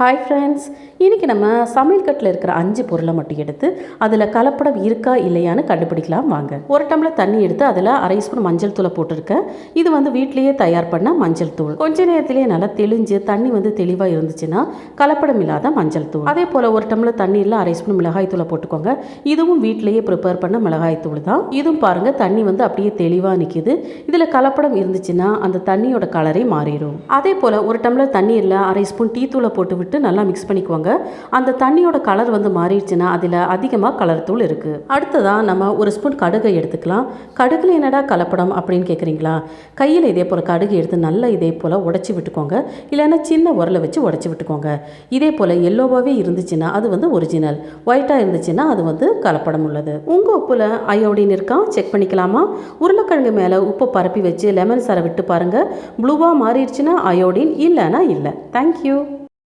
Hi friends, இன்றைக்கி நம்ம சமையல் கட்டில் இருக்கிற 5 பொருளை மட்டும் எடுத்து அதில் கலப்படம் இருக்கா இல்லையான்னு கண்டுபிடிக்கலாம் வாங்க. ஒரு டம்ளர் தண்ணி எடுத்து அதில் அரை ஸ்பூன் மஞ்சள் தூளை போட்டிருக்கேன். இது வீட்டிலேயே தயார் பண்ண மஞ்சள் தூள். கொஞ்ச நேரத்திலேயே நல்லா தெளிஞ்சு தண்ணி தெளிவாக இருந்துச்சுன்னா கலப்படம் இல்லாத மஞ்சள் தூள். அதே போல் ஒரு டம்ளர் தண்ணீரில் அரை ஸ்பூன் மிளகாய் தூளை போட்டுக்கோங்க. இதுவும் வீட்டிலேயே ப்ரிப்பேர் பண்ண மிளகாய் தூள் தான். இதுவும் பாருங்கள், தண்ணி அப்படியே தெளிவாக நிற்கிது. இதில் கலப்படம் இருந்துச்சுன்னா அந்த தண்ணியோட கலரே மாறிடும். அதே போல் ஒரு டம்ளர் தண்ணீரில் அரை ஸ்பூன் டீ தூளை போட்டு விட்டு நல்லா மிக்ஸ் பண்ணிக்குவாங்க. அந்த தண்ணியோட கலர் மாறிடுச்சுன்னா அதில் அதிகமாக கலர் தூள் இருக்குது. அடுத்ததாக நம்ம ஒரு ஸ்பூன் கடுகை எடுத்துக்கலாம். கடுகுல என்னடா கலப்படம் அப்படின்னு கேட்குறீங்களா? கையில் இதே போல் கடுகு எடுத்து நல்லா இதே போல் உடச்சி விட்டுக்கோங்க. இல்லைன்னா சின்ன உரலை வச்சு உடச்சி விட்டுக்கோங்க. இதே போல் எல்லோவாகவே இருந்துச்சுன்னா அது ஒரிஜினல், ஒயிட்டாக இருந்துச்சுன்னா அது கலப்படம் உள்ளது. உங்கள் உப்பில் அயோடின் இருக்கா செக் பண்ணிக்கலாமா? உருளைக்கிழங்கு மேலே உப்பை பரப்பி வச்சு லெமன் சாரை விட்டு பாருங்கள். ப்ளூவாக மாறிடுச்சுன்னா அயோடின், இல்லைன்னா இல்லை. தேங்க்யூ.